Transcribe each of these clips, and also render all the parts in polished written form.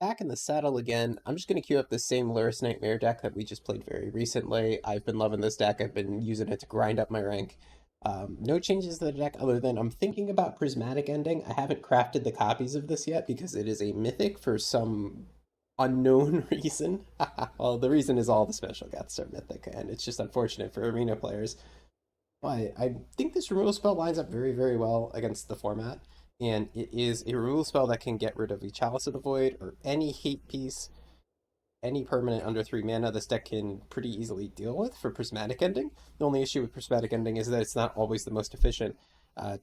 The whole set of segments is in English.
Back in the saddle again. I'm just going to queue up the same Lurrus Nightmare deck that we just played very recently. I've been loving this deck. I've been using it to grind up my rank. No changes to the deck other than I'm thinking about Prismatic Ending. I haven't crafted the copies of this yet because it is a Mythic for some unknown reason. Well, the reason is all the special gets are Mythic, and it's just unfortunate for arena players. But I think this removal spell lines up very, very well against the format. And it is a removal spell that can get rid of a Chalice of the Void or any hate piece, any permanent under 3 mana this deck can pretty easily deal with for Prismatic Ending. The only issue with Prismatic Ending is that it's not always the most efficient.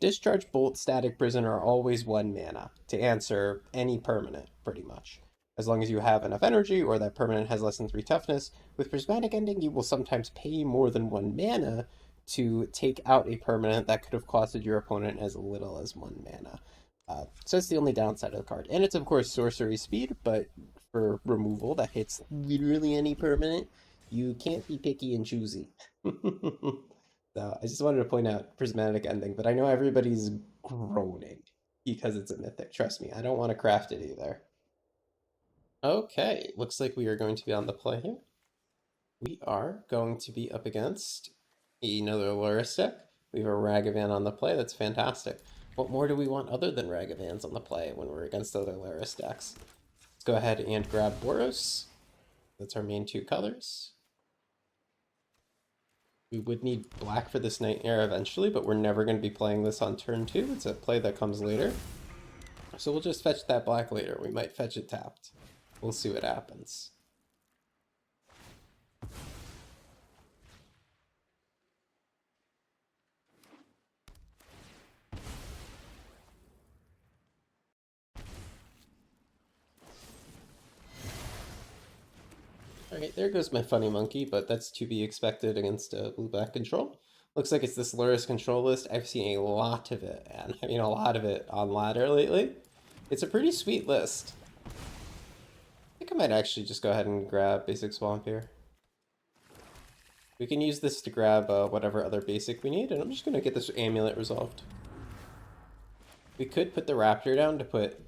Discharge, Bolt, Static Prison are always 1 mana to answer any permanent, pretty much. As long as you have enough energy or that permanent has less than 3 toughness. With Prismatic Ending, you will sometimes pay more than 1 mana to take out a permanent that could have costed your opponent as little as 1 mana. So it's the only downside of the card. And it's, of course, sorcery speed, but for removal that hits literally any permanent, you can't be picky and choosy. So I just wanted to point out Prismatic Ending, but I know everybody's groaning because it's a mythic. Trust me, I don't want to craft it either. Okay, looks like we are going to be on the play here. We are going to be up against another Lurrus deck. We have a Ragavan on the play. That's fantastic. What more do we want other than Ragavans on the play when we're against other Lurrus decks? Let's go ahead and grab Boros. That's our main 2 colors. We would need black for this Nightmare eventually, but we're never going to be playing this on turn 2. It's a play that comes later. So we'll just fetch that black later. We might fetch it tapped. We'll see what happens. Alright, there goes my funny monkey, but that's to be expected against a blue-black control. Looks like it's this Lurrus control list. I've seen a lot of it, and I mean a lot of it on ladder lately. It's a pretty sweet list. I think I might actually just go ahead and grab basic swamp here. We can use this to grab whatever other basic we need, and I'm just going to get this amulet resolved. We could put the raptor down to put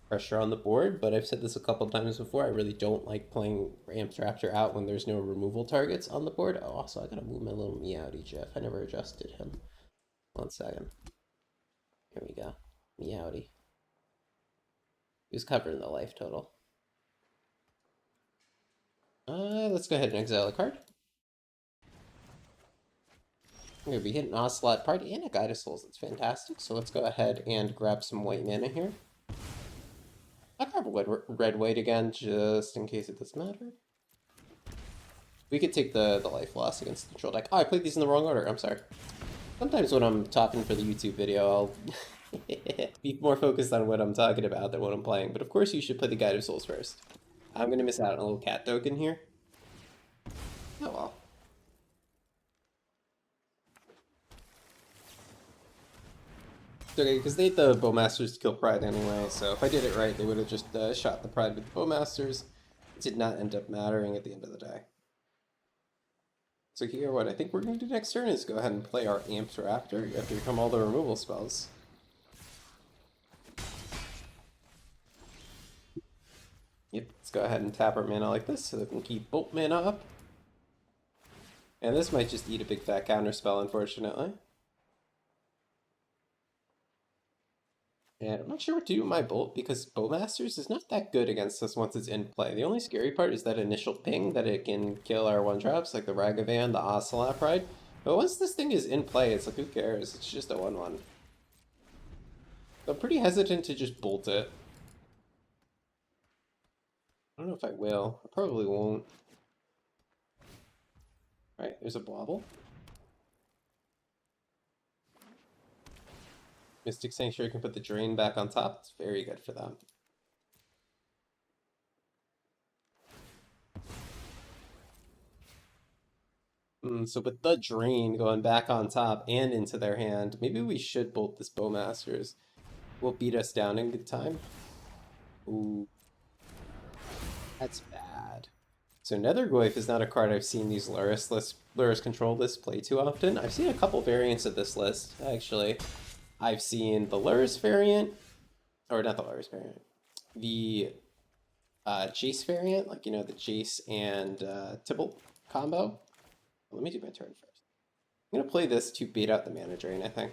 pressure on the board, but I've said this a couple times before, I really don't like playing Ramps Raptor out when there's no removal targets on the board. Oh, also, I gotta move my little Meowdy Jeff. I never adjusted him. 1 second. Here we go. Meowdy. He was covering the life total. Let's go ahead and exile a card. We're going to be hitting Ocelot Party and a Guide of Souls. That's fantastic. So let's go ahead and grab some white mana here. I'll grab red-white again, just in case it does matter. We could take the life loss against the control deck. Oh, I played these in the wrong order. I'm sorry. Sometimes when I'm talking for the YouTube video, I'll be more focused on what I'm talking about than what I'm playing. But of course, you should play the Guide of Souls first. I'm going to miss out on a little cat token here. Oh well. Okay, because they had the Bowmasters to kill Pride anyway, so if I did it right, they would have just shot the Pride with the Bowmasters. It did not end up mattering at the end of the day. So here, what I think we're going to do next turn is go ahead and play our Amped Raptor. You have to become all the removal spells. Yep, let's go ahead and tap our mana like this so that we can keep bolt mana up. And this might just eat a big fat counterspell, unfortunately. And I'm not sure what to do with my bolt because Bowmasters is not that good against us once it's in play. The only scary part is that initial ping that it can kill our 1-drops like the Ragavan, the Ocelot Pride. But once this thing is in play, it's like, who cares? It's just a 1-1. So I'm pretty hesitant to just bolt it. I don't know if I will. I probably won't. Alright, there's a Blobble. Mystic Sanctuary can put the Drain back on top. It's very good for them. So with the Drain going back on top and into their hand, maybe we should bolt this Bowmasters. Will beat us down in good time. Ooh. That's bad. So Nethergoyf is not a card I've seen these Lurrus control lists play too often. I've seen a couple variants of this list, actually. I've seen the Lurrus variant, or not the Lurrus variant, the Jace variant, like, you know, the Jace and Tybalt combo. Let me do my turn first. I'm gonna play this to bait out the mana drain, I think.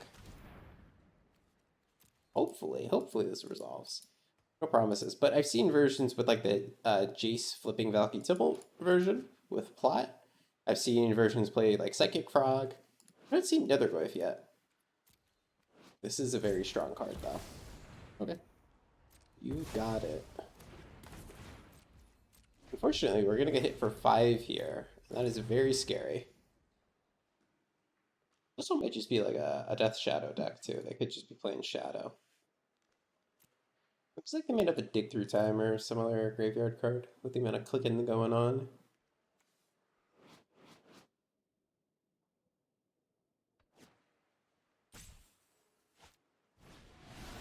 Hopefully this resolves. No promises, but I've seen versions with like the Jace flipping Valky Tybalt version with plot. I've seen versions play like Psychic Frog. I haven't seen Netherglyph yet. This is a very strong card though. Okay. You got it. Unfortunately, we're gonna get hit for 5 here. That is very scary. This one might just be like a Death Shadow deck too. They could just be playing Shadow. Looks like they made up a dig through timer or some other graveyard card with the amount of clicking going on.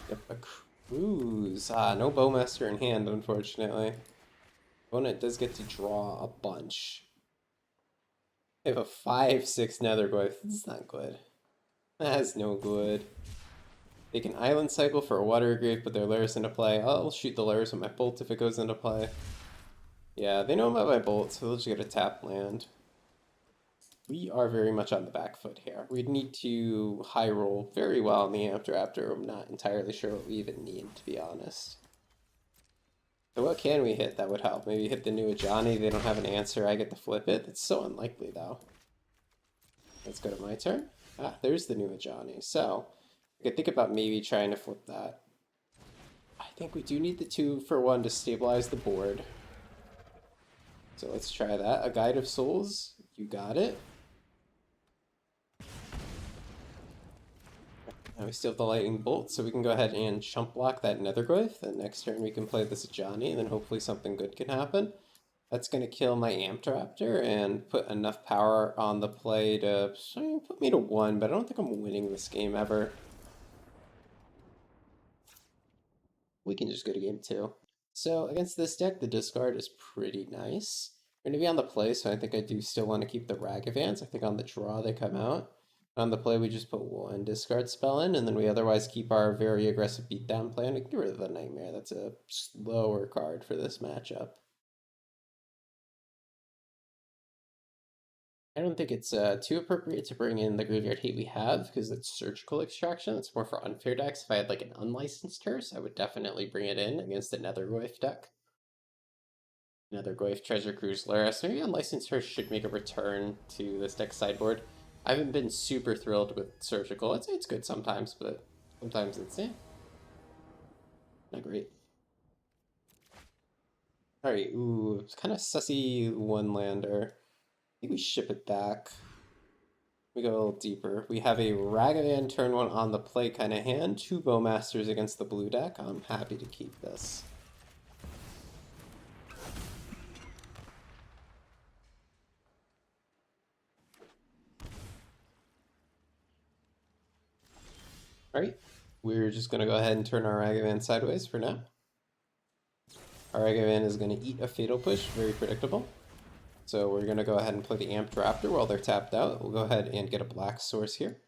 Yep, a cruise. No Bowmaster in hand, unfortunately. Opponent does get to draw a bunch. They have a 5/6 Netherglyph. That's not good. That's no good. They can Island Cycle for a Water Grave, put their Lurrus into play. I'll shoot the Lurrus with my Bolt if it goes into play. Yeah, they know about my Bolt, so they'll just get a tap land. We are very much on the back foot here. We'd need to high roll very well in the after. I'm not entirely sure what we even need, to be honest. So what can we hit that would help? Maybe hit the new Ajani. They don't have an answer. I get to flip it. That's so unlikely, though. Let's go to my turn. Ah, there's the new Ajani. So I could think about maybe trying to flip that. I think we do need the 2-for-1 to stabilize the board. So let's try that. A Guide of Souls. You got it. Now we still have the Lightning Bolt, so we can go ahead and chump block that Netherglyph. Then next turn we can play this Ajani, and then hopefully something good can happen. That's going to kill my Amped Raptor and put enough power on the play to put me to 1, but I don't think I'm winning this game ever. We can just go to game 2. So against this deck, the discard is pretty nice. We're going to be on the play, so I think I do still want to keep the Ragavans. I think on the draw they come out. On the play, we just put 1 discard spell in, and then we otherwise keep our very aggressive beatdown plan. We can get rid of the Nightmare. That's a slower card for this matchup. I don't think it's too appropriate to bring in the Graveyard Hate we have, because it's Surgical Extraction. It's more for unfair decks. If I had like an unlicensed Curse, I would definitely bring it in against the Netherglyph deck. Netherglyph, Treasure Cruise, Lurrus. Maybe unlicensed Curse should make a return to this deck sideboard. I haven't been super thrilled with Surgical. It's good sometimes, but sometimes it's not great. Alright, ooh, it's kind of sussy 1-lander. I think we ship it back. We go a little deeper. We have a Ragavan turn 1 on the play kind of hand. 2 Bowmasters against the blue deck. I'm happy to keep this. Alright, we're just going to go ahead and turn our Ragavan sideways for now. Our Ragavan is going to eat a Fatal Push, very predictable. So we're going to go ahead and play the Amped Raptor while they're tapped out. We'll go ahead and get a black source here.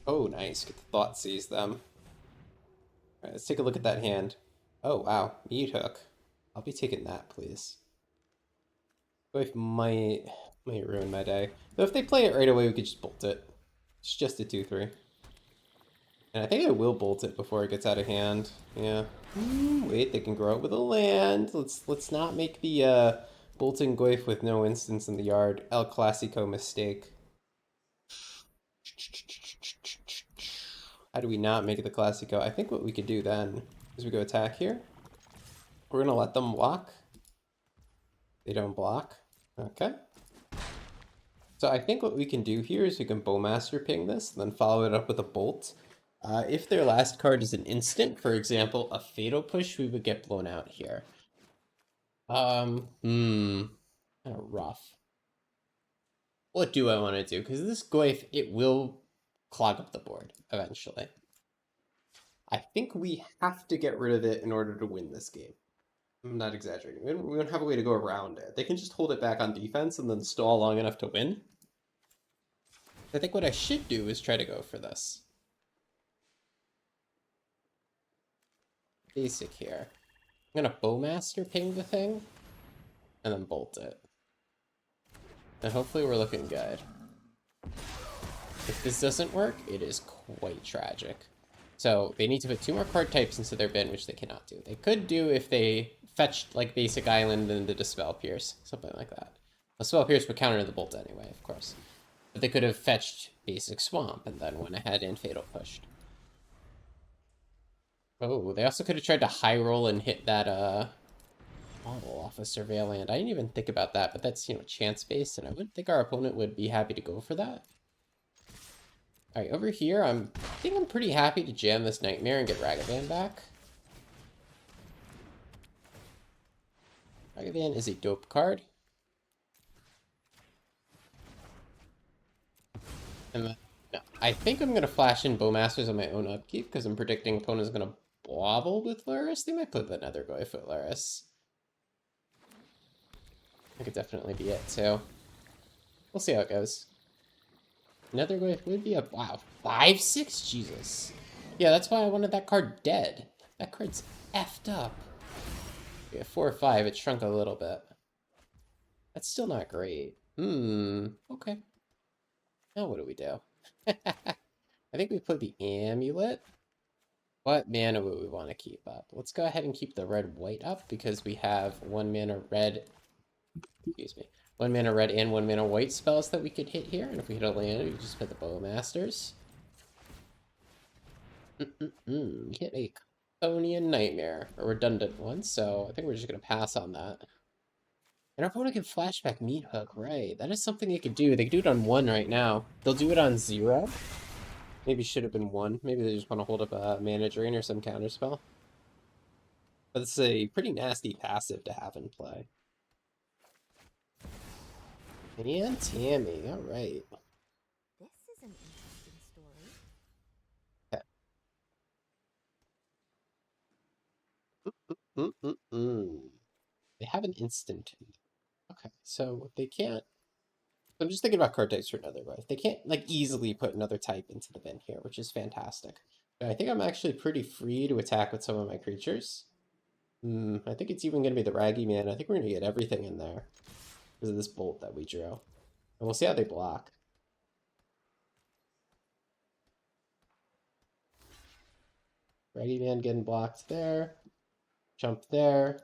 Oh, nice. Get the Thoughtseize them. Alright, let's take a look at that hand. Oh, wow. Mute Hook. I'll be taking that, please. If might ruin my day. But if they play it right away, we could just bolt it. It's just a 2/3. And I think I will bolt it before it gets out of hand. Yeah. Wait, they can grow it with a land. Let's not make the bolting Goyf with no instance in the yard. El Clasico mistake. How do we not make it the Clasico? I think what we could do then is we go attack here. We're gonna let them block. They don't block. Okay. So I think what we can do here is we can Bowmaster ping this, and then follow it up with a bolt. If their last card is an instant, for example, a Fatal Push, we would get blown out here. Kind of rough. What do I want to do? Because this Goyf, it will clog up the board eventually. I think we have to get rid of it in order to win this game. I'm not exaggerating. We don't have a way to go around it. They can just hold it back on defense and then stall long enough to win. I think what I should do is try to go for this. basic here. I'm gonna Bowmaster ping the thing, and then bolt it. And hopefully we're looking good. If this doesn't work, it is quite tragic. So they need to put 2 more card types into their bin, which they cannot do. They could do if they fetched like basic island and did a Spell Pierce, something like that. A Spell Pierce would counter the bolt anyway, of course. But they could have fetched basic swamp and then went ahead and fatal pushed. Oh, they also could have tried to high roll and hit that model off of Surveillant. I didn't even think about that, but that's, you know, chance based, and I wouldn't think our opponent would be happy to go for that. All right, over here, I think I'm pretty happy to jam this Nightmare and get Ragavan back. Ragavan is a dope card. And then, no, I think I'm going to flash in Bowmasters on my own upkeep because I'm predicting opponent's going to bobble with Lurrus. They might put the Nethergoyf with Lurrus. That could definitely be it, too. We'll see how it goes. Nethergoyf would be a... Wow, 5/6? Jesus. Yeah, that's why I wanted that card dead. That card's effed up. Yeah, 4 or 5, it shrunk a little bit. That's still not great. Okay. Now what do we do? I think we put the Amulet. What mana would we want to keep up? Let's go ahead and keep the red-white up because we have 1 mana red... Excuse me. 1 mana red and 1 mana white spells that we could hit here. And if we hit a land, we just put the Bowmasters. We hit a Chthonian Nightmare, a redundant one, so I think we're just going to pass on that. And our opponent can flashback Meat Hook, right? That is something they could do. They could do it on 1 right now. They'll do it on 0. Maybe should have been 1. Maybe they just want to hold up a Mana Drain or some counterspell. But it's a pretty nasty passive to have in play. And Tammy, alright. This is an interesting story. Okay. They have an instant. Okay, so they can't... I'm just thinking about card types for another way. They can't, like, easily put another type into the bin here, which is fantastic. But I think I'm actually pretty free to attack with some of my creatures. I think it's even going to be the Raggy Man. I think we're going to get everything in there because of this bolt that we drew. And we'll see how they block. Raggy Man getting blocked there. Jump there.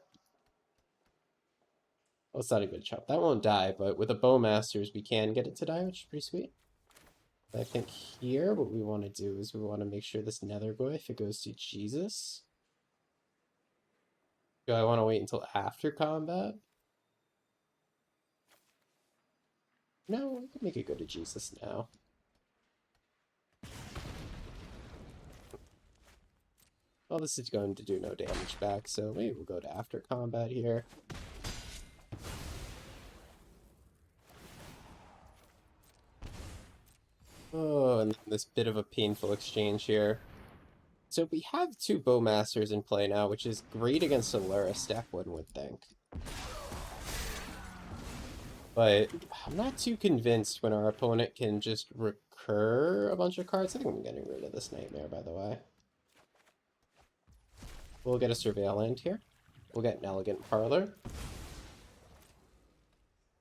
Oh, it's not even a chump. That won't die, but with a Bowmasters, we can get it to die, which is pretty sweet. I think here, what we want to do is we want to make sure this Nethergoyf, it goes to Jesus. Do I want to wait until after combat? No, we can make it go to Jesus now. Well, this is going to do no damage back, so maybe we'll go to after combat here. Oh, and this bit of a painful exchange here. So we have 2 Bowmasters in play now, which is great against a Lurrus deck, one would think. But I'm not too convinced when our opponent can just recur a bunch of cards. I think I'm getting rid of this Nightmare, by the way. We'll get a Surveillant here. We'll get an Elegant Parlor.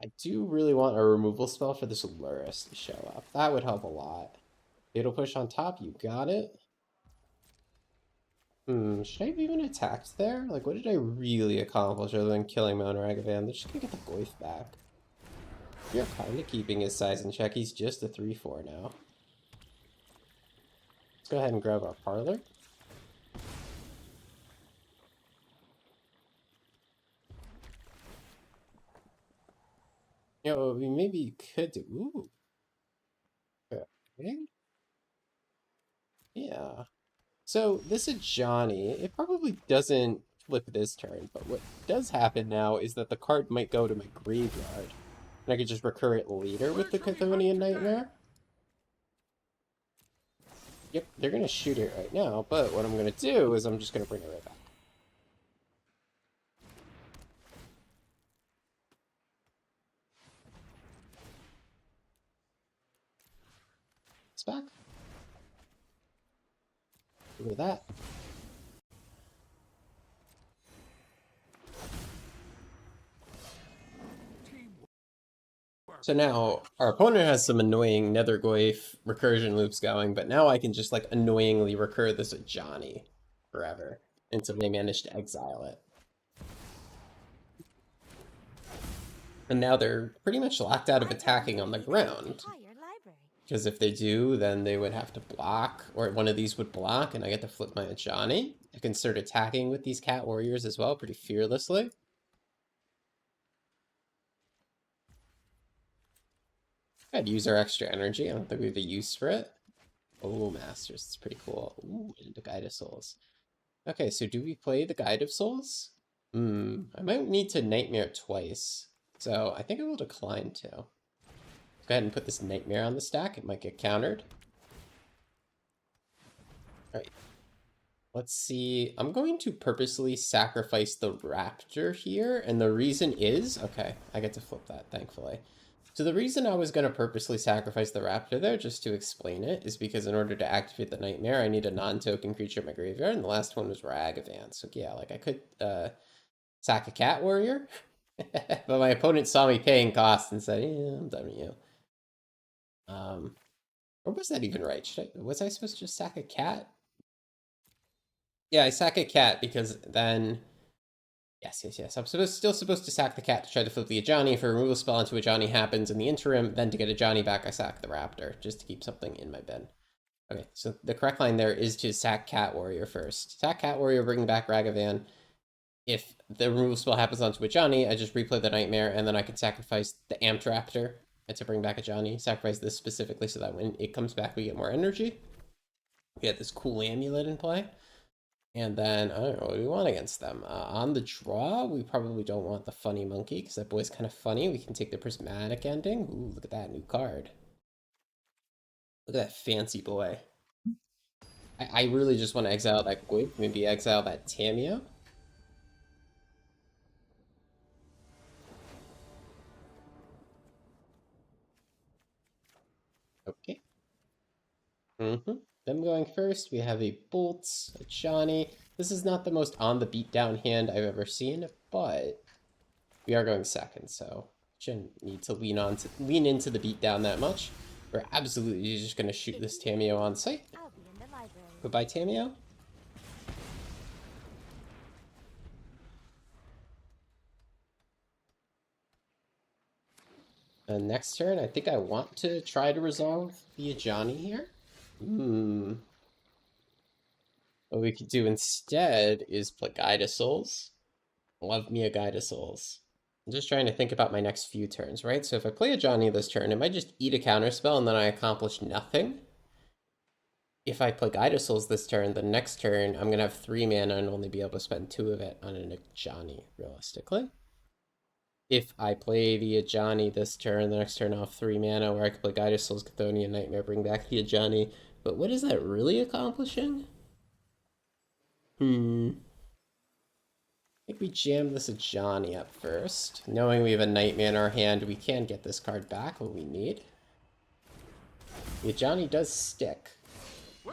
I do really want a removal spell for this Lurrus to show up. That would help a lot. Fatal Push on top, you got it. Should I have even attacked there? Like, what did I really accomplish other than killing my own Ragavan? They're just gonna get the Goyf back. You're kind of keeping his size in check. He's just a 3/4 now. Let's go ahead and grab our Parlor. You know, we maybe could do... Ooh. Okay. Yeah. So, this is Johnny. It probably doesn't flip this turn, but what does happen now is that the card might go to my graveyard. And I could just recur it later with the Chthonian Nightmare. Yep, they're going to shoot it right now, but what I'm going to do is I'm just going to bring it right back. It's back. Look at that. So now our opponent has some annoying Nethergoyf recursion loops going, but now I can just like annoyingly recur this at Johnny forever until they manage to exile it. And now they're pretty much locked out of attacking on the ground. Because if they do, then they would have to block, or one of these would block, and I get to flip my Ajani. I can start attacking with these cat warriors as well, pretty fearlessly. I'd use our extra energy. I don't think we have a use for it. Oh, Masters, it's pretty cool. Ooh, and the Guide of Souls. Okay, so do we play the Guide of Souls? I might need to Nightmare twice. So I think I will decline to. Go ahead and put this Nightmare on the stack. It might get countered. Alright. Let's see. I'm going to purposely sacrifice the Raptor here. And the reason is... Okay, I get to flip that, thankfully. So the reason I was going to purposely sacrifice the Raptor there, just to explain it, is because in order to activate the Nightmare, I need a non-token creature in my graveyard, and the last one was Ragavan. So yeah, like I could sack a Cat Warrior, but my opponent saw me paying costs and said, yeah, I'm done with you. Or was that even right? Was I supposed to just sack a cat? Yeah, I sack a cat because then... Yes. I'm still supposed to sack the cat to try to flip the Ajani. If a removal spell into Ajani happens in the interim, then to get Ajani back, I sack the Raptor, just to keep something in my bin. Okay, so the correct line there is to sack Cat Warrior first. Sack Cat Warrior, bring back Ragavan. If the removal spell happens onto Ajani, I just replay the Nightmare, and then I can sacrifice the Amped Raptor to bring back Ajani. Sacrifice this specifically so that when it comes back, we get more energy. We get this cool amulet in play. And then, I don't know, what do we want against them? On the draw, we probably don't want the funny monkey, because that boy's kind of funny. We can take the prismatic ending. Ooh, look at that new card. Look at that fancy boy. I really just want to exile that Gwig, maybe exile that Tamio. Okay. Them going first, we have a Bolt, a Johnny. This is not the most on the beatdown hand I've ever seen, but we are going second, so shouldn't need to lean into the beatdown that much. We're absolutely just gonna shoot this Tamio on sight. Goodbye, Tamio. And next turn, I think I want to try to resolve the Ajani here. What we could do instead is play Guide of Souls. Love me a Guide of Souls. I'm just trying to think about my next few turns, right? So if I play a Johnny this turn, it might just eat a counterspell and then I accomplish nothing. If I play Guide of Souls this turn, the next turn, I'm going to have 3 mana and only be able to spend 2 of it on a Johnny, realistically. If I play the Ajani this turn, the next turn I'll have 3 mana, where I could play Guide of Souls, Chthonian Nightmare, bring back the Ajani. But what is that really accomplishing? I think we jam this Ajani up first. Knowing we have a Nightmare in our hand, we can get this card back when we need. The Ajani does stick. So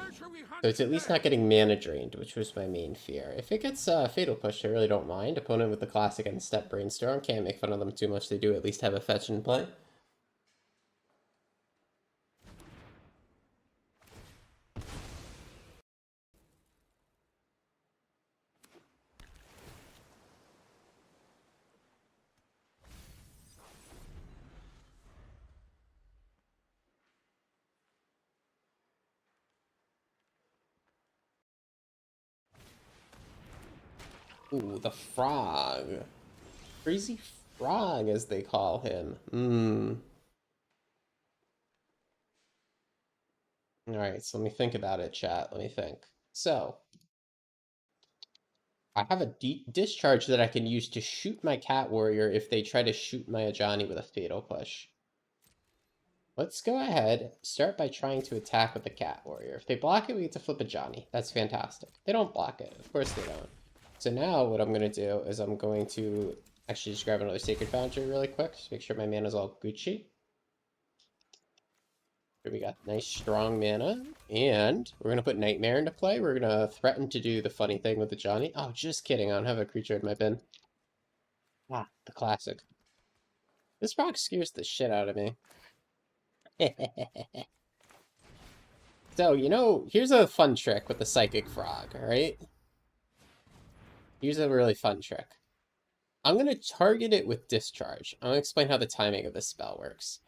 it's at least not getting mana drained, which was my main fear. If it gets Fatal Push, I really don't mind. Opponent with the classic and step Brainstorm. Can't make fun of them too much. They do at least have a fetch in play. Ooh, the frog. Crazy frog, as they call him. Alright, so let me think about it, chat. Let me think. So, I have a discharge that I can use to shoot my Cat Warrior if they try to shoot my Ajani with a Fatal Push. Let's go ahead, start by trying to attack with the Cat Warrior. If they block it, we get to flip Ajani. That's fantastic. They don't block it. Of course they don't. So now what I'm going to do is I'm going to actually just grab another Sacred Foundry really quick, just make sure my mana's all Gucci. Here we got nice strong mana, and we're going to put Nightmare into play. We're going to threaten to do the funny thing with the Johnny. Oh, just kidding, I don't have a creature in my bin. Ah, the classic. This rock scares the shit out of me. So, you know, here's a fun trick with the Psychic Frog, alright? Here's a really fun trick. I'm going to target it with Discharge. I'm going to explain how the timing of this spell works.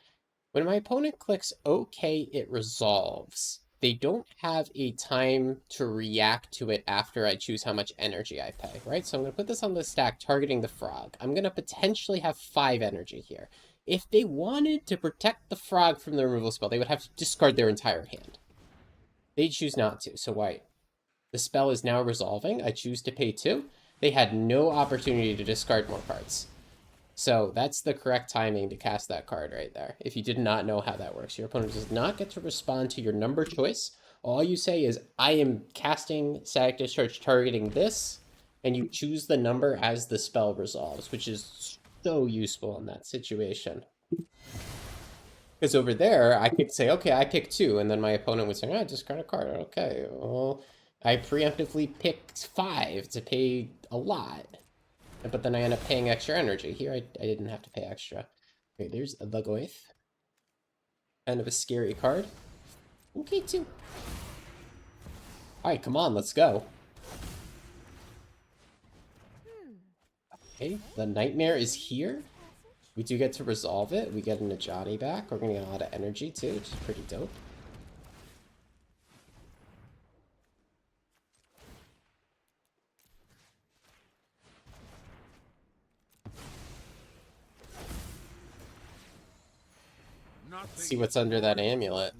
When my opponent clicks OK, it resolves. They don't have a time to react to it after I choose how much energy I pay, right? So I'm going to put this on the stack targeting the frog. I'm going to potentially have 5 energy here. If they wanted to protect the frog from the removal spell, they would have to discard their entire hand. They choose not to, so white. The spell is now resolving. I choose to pay 2. They had no opportunity to discard more cards. So that's the correct timing to cast that card right there. If you did not know how that works, your opponent does not get to respond to your number choice. All you say is, I am casting Static Discharge targeting this, and you choose the number as the spell resolves, which is so useful in that situation. Because over there, I could say, okay, I pick 2, and then my opponent would say, discard a card. Okay, well, I preemptively picked 5 to pay a lot. But then I end up paying extra energy. Here, I didn't have to pay extra. Okay, there's the Goith. Kind of a scary card. Okay, 2. Alright, come on, let's go. Okay, the Nightmare is here. We do get to resolve it. We get an Ajani back. We're going to get a lot of energy, too, which is pretty dope. Let's see what's under that amulet.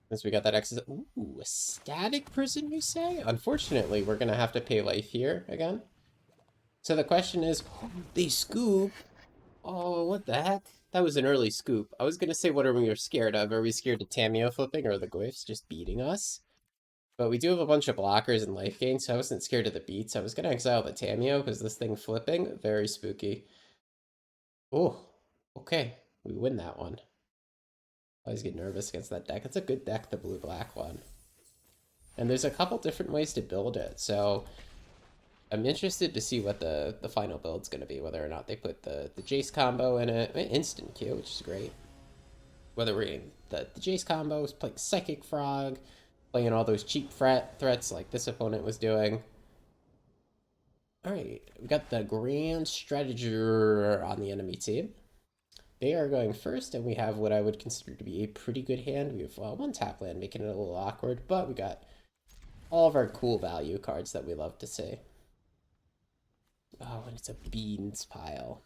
Since we got that excess. Ooh, a static prison, you say? Unfortunately, we're going to have to pay life here again. So the question is, they scoop. Oh, what the heck? That was an early scoop. I was going to say, what are we scared of? Are we scared of Tamio flipping or the Gwyffs just beating us? But we do have a bunch of blockers and life gain, so I wasn't scared of the beats. I was going to exile the Tamio because this thing flipping, very spooky. Oh, okay. We win that one. I always get nervous against that deck. It's a good deck, the blue-black one. And there's a couple different ways to build it, so I'm interested to see what the final build's going to be, whether or not they put the Jace combo in it. Instant Q, which is great. Whether we're getting the Jace combo, playing Psychic Frog, playing all those cheap threats like this opponent was doing. Alright, we got the Grand Strateger on the enemy team. They are going first, and we have what I would consider to be a pretty good hand. We have one tap land, making it a little awkward, but we got all of our cool value cards that we love to see. Oh, and it's a beans pile.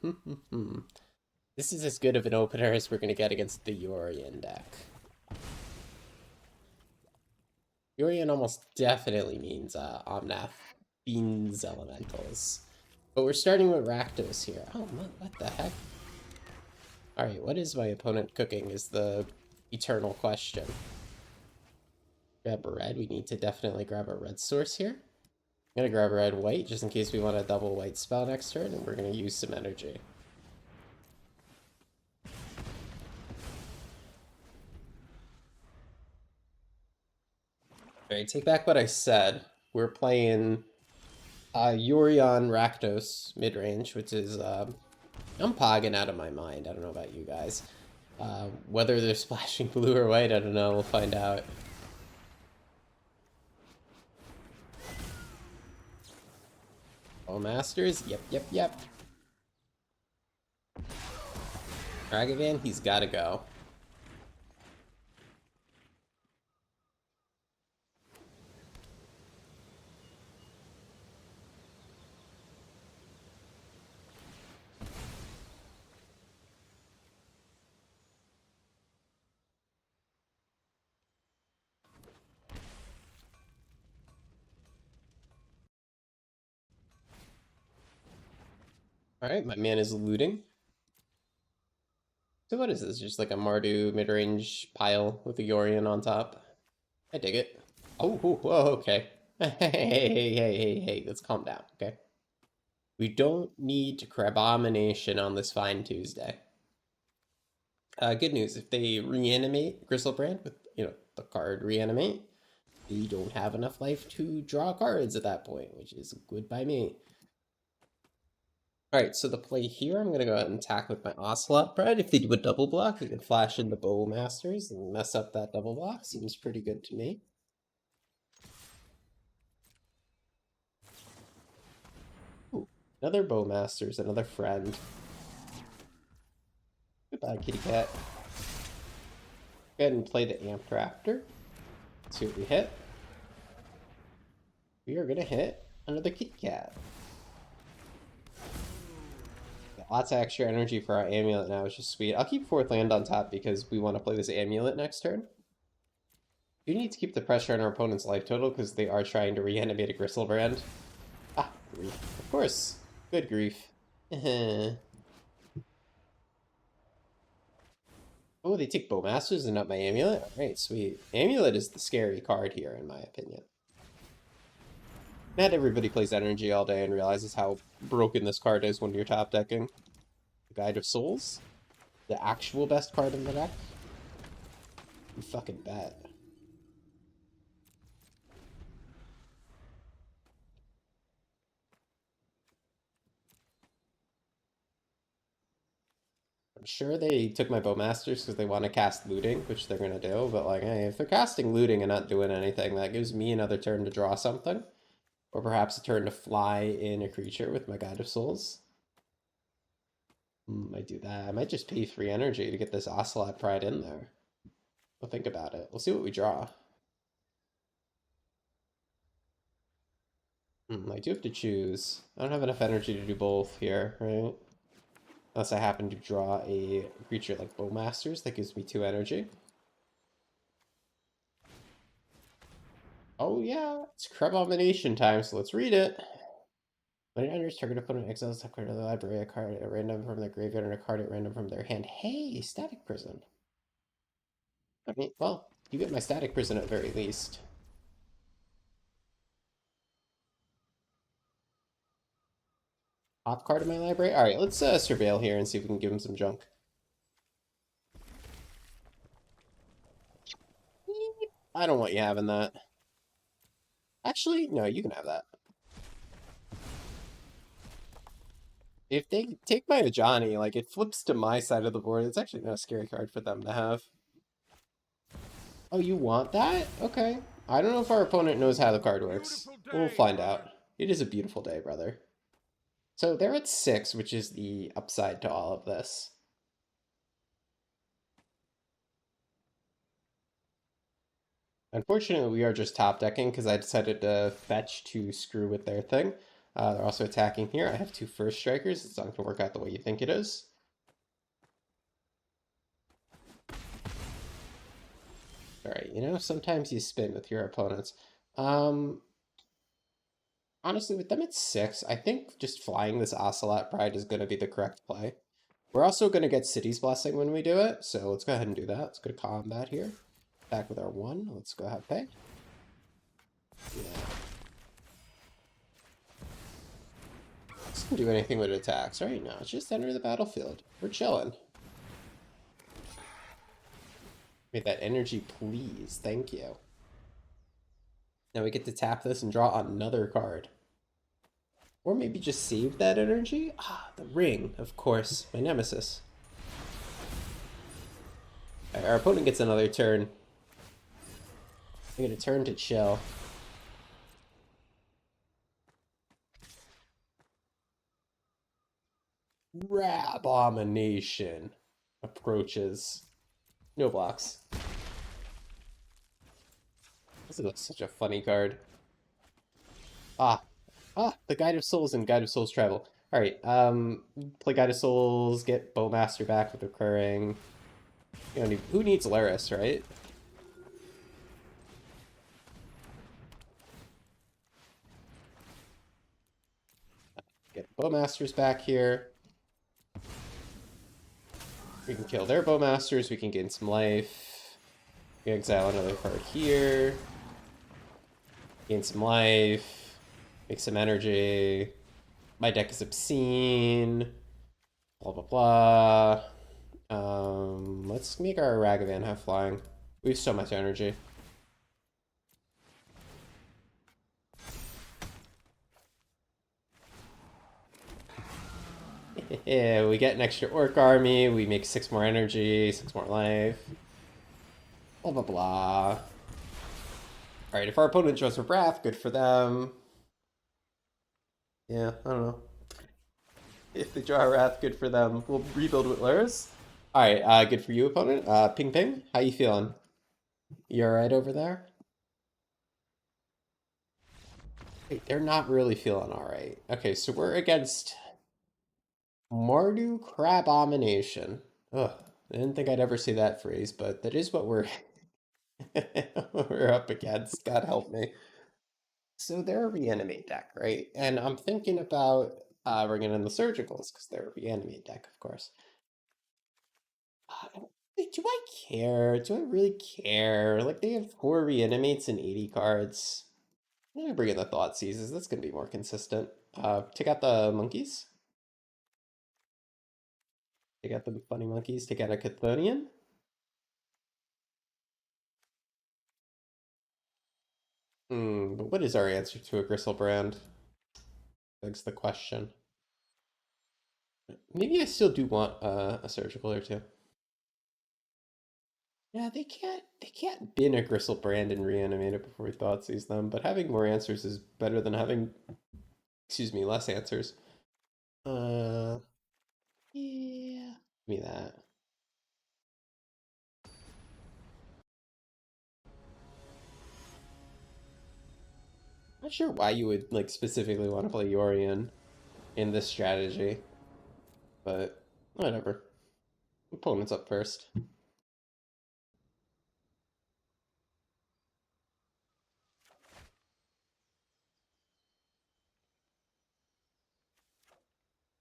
This is as good of an opener as we're going to get against the Yorion deck. Yorion almost definitely means Omnath Beans Elementals. But we're starting with Rakdos here. Oh, what the heck? Alright, what is my opponent cooking is the eternal question. Grab a red. We need to definitely grab a red source here. I'm going to grab a red white just in case we want a double white spell next turn, and we're going to use some energy. Alright, take back what I said. We're playing Yorion Rakdos mid-range, which is I'm pogging out of my mind. I don't know about you guys. Whether they're splashing blue or white, I don't know. We'll find out. Oh, Masters? Yep. Dragavan, he's gotta go. Alright, my man is looting. So what is this? Just like a Mardu mid-range pile with a Yorion on top? I dig it. Oh, whoa, okay. Hey, let's calm down, okay? We don't need to Crabomination on this fine Tuesday. Good news, if they reanimate Gristlebrand with, the card Reanimate, they don't have enough life to draw cards at that point, which is good by me. Alright, so the play here, I'm gonna go ahead and attack with my Ocelot Pride. If they do a double block, we can flash into Bowmasters and mess up that double block. Seems pretty good to me. Ooh, another Bowmasters, another friend. Goodbye, kitty cat. Go ahead and play the Amp Raptor. See what we hit. We are gonna hit another kitty cat. Got lots of extra energy for our amulet now, which is sweet. I'll keep fourth land on top because we want to play this amulet next turn. We need to keep the pressure on our opponent's life total because they are trying to reanimate a Gristlebrand. Ah, grief. Of course. Good grief. Oh, they take Bowmasters and not my amulet? Alright, sweet. Amulet is the scary card here, in my opinion. Not everybody plays energy all day and realizes how broken this card is when you're top decking. The Guide of Souls? The actual best card in the deck? You fucking bet. I'm sure they took my Bowmasters because they want to cast Looting, which they're going to do, but like, hey, if they're casting Looting and not doing anything, that gives me another turn to draw something. Or perhaps a turn to fly in a creature with my Guide of Souls. Might do that. I might just pay 3 energy to get this Ocelot Pride in there. We'll think about it. We'll see what we draw. I do have to choose. I don't have enough energy to do both here, right? Unless I happen to draw a creature like Bowmasters that gives me 2 energy. Oh yeah, it's Crebomination time, so let's read it. When it enters, target opponent exiles a card of the library, a card at random from their graveyard, and a card at random from their hand. Hey, Static Prison. I mean, well, you get my Static Prison at very least. Top card in my library? Alright, let's surveil here and see if we can give him some junk. I don't want you having that. Actually, no, you can have that. If they take my Ajani, like, it flips to my side of the board. It's actually not a scary card for them to have. Oh, you want that? Okay. I don't know if our opponent knows how the card works. We'll find out. It is a beautiful day, brother. So they're at 6, which is the upside to all of this. Unfortunately, we are just top decking because I decided to fetch to screw with their thing. They're also attacking here. I have 2 first strikers. It's not going to work out the way you think it is. Alright, you know, sometimes you spin with your opponents. Honestly, with them at 6, I think just flying this Ocelot Pride is going to be the correct play. We're also going to get City's Blessing when we do it, so let's go ahead and do that. Let's go to combat here. Back with our 1. Let's go ahead and pay. Yeah. This can do anything with attacks right now. Just enter the battlefield. We're chilling. Make that energy, please. Thank you. Now we get to tap this and draw another card. Or maybe just save that energy? Ah, the ring, of course. My nemesis. Right, our opponent gets another turn. I get a turn to chill. Rabomination approaches. No blocks. This is such a funny card. The Guide of Souls and Guide of Souls Travel. Alright, play Guide of Souls, get Bowmaster back with recurring. You know, who needs Lurrus, right? Get Bowmasters back here. We can kill their Bowmasters, we can gain some life. We can exile another card here. Gain some life. Make some energy. My deck is obscene. Blah, blah, blah. Let's make our Ragavan have flying. We have so much energy. Yeah, we get an extra orc army, we make 6 more energy, 6 more life. Blah blah blah. Alright, if our opponent draws a Wrath, good for them. Yeah, I don't know. If they draw a Wrath, good for them. We'll rebuild with Lurrus. Alright, good for you, opponent. Ping Ping, how you feeling? You alright over there? Wait, they're not really feeling alright. Okay, so we're against Mardu Crabomination. Ugh, I didn't think I'd ever say that phrase, but that is what we're we're up against. God help me. So they're a reanimate deck, right? And I'm thinking about bringing in the surgicals because they're a reanimate deck, of course. Do I care? Do I really care? Like they have 4 reanimates and 80 cards. I'm gonna bring in the thought seizes. That's gonna be more consistent. Take out the monkeys. Take out the funny monkeys. Take out a Chthonian. But what is our answer to a Gristlebrand? Begs the question. Maybe I still do want a surgical or two. Yeah, they can't bin a Gristlebrand and reanimate it before we thought sees them, but having more answers is better than having, excuse me, less answers. Uh yeah. Give me that. Not sure why you would like specifically want to play Yorion in this strategy, but whatever. Opponent's up first.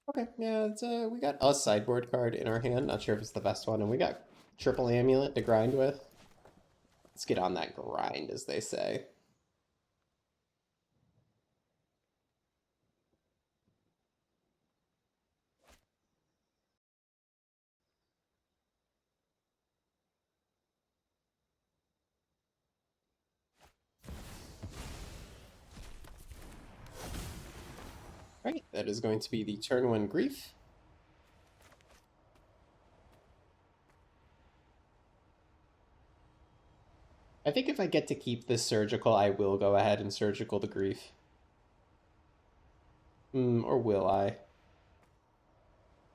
Okay, yeah, it's we got a sideboard card in our hand. Not sure if it's the best one, and we got triple amulet to grind with. Let's get on that grind, as they say. Right, that is going to be the turn 1 grief. I think if I get to keep this surgical, I will go ahead and surgical the grief. Or will I?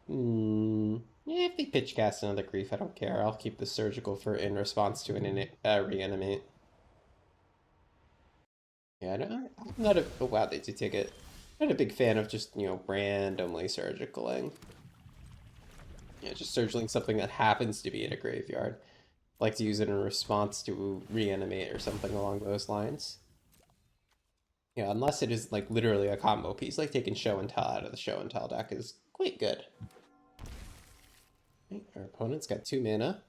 Yeah, if they pitch cast another grief, I don't care. I'll keep the surgical for in response to an reanimate. Yeah, I'm not a. Oh wow, they did take it. Not a big fan of just randomly surgicaling. Yeah, just surgicaling something that happens to be in a graveyard. Like to use it in response to reanimate or something along those lines. Yeah, unless it is like literally a combo piece, like taking show and tell out of the show and tell deck is quite good. Okay, our opponent's got 2 mana.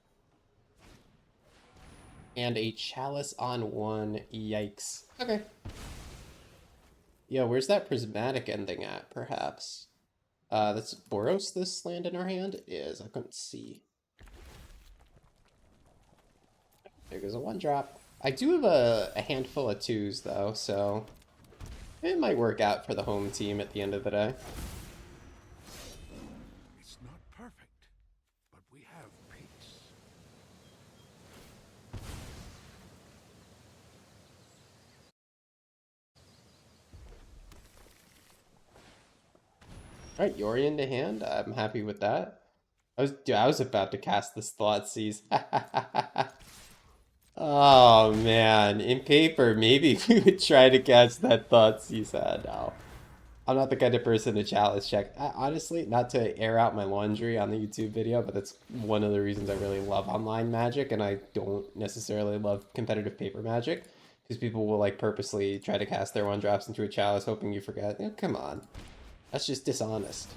And a chalice on 1. Yikes. Okay. Yeah, where's that prismatic ending at, perhaps? That's Boros, this land in our hand? It is. I couldn't see. There goes a 1-drop. I do have a handful of 2s, though, so it might work out for the home team at the end of the day. It's not perfect, but we have peace. All right, Yorion to hand. I'm happy with that. I was about to cast this Thought Seize. Oh man, in paper, maybe we would try to catch that Thought Seize. No, I'm not the kind of person to chalice check. Honestly, not to air out my laundry on the YouTube video, but that's one of the reasons I really love online Magic, and I don't necessarily love competitive paper Magic, because people will like purposely try to cast their 1-drops into a chalice, hoping you forget. Come on, that's just dishonest.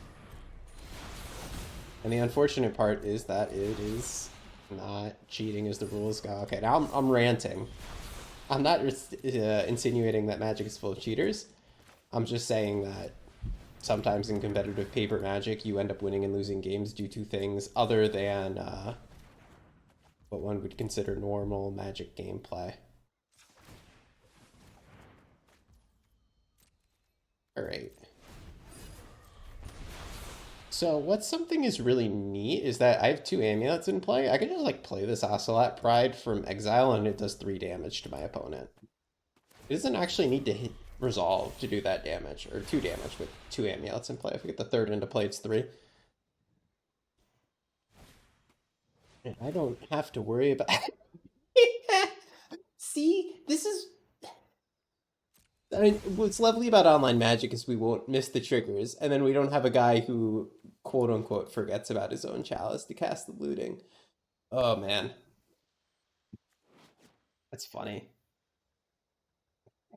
And the unfortunate part is that it is not cheating as the rules go. Okay, now I'm ranting. I'm not insinuating that Magic is full of cheaters. I'm just saying that sometimes in competitive paper Magic, you end up winning and losing games due to things other than what one would consider normal Magic gameplay. All right. So what's something is really neat is that I have two amulets in play. I can just like play this Ocelot Pride from exile and it does 3 damage to my opponent. It doesn't actually need to hit resolve to do that damage, or 2 damage with 2 amulets in play. If we get the third into play, it's 3. And I don't have to worry about... See, this is... I mean, what's lovely about online Magic is we won't miss the triggers, and then we don't have a guy who, quote-unquote, forgets about his own chalice to cast the looting. Oh, man. That's funny.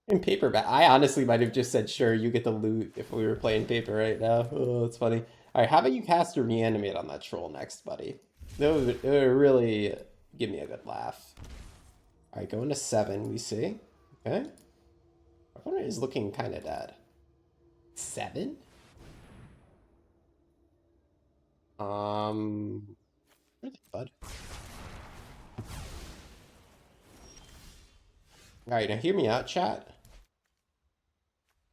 In paperback, I honestly might have just said, sure, you get the loot if we were playing paper right now. Oh, that's funny. All right, how about you cast a Reanimate on that troll next, buddy? It would really give me a good laugh. All right, going to 7, we see. Okay. Our opponent is looking kind of dead. 7? Where are they, bud? All right, now hear me out, chat.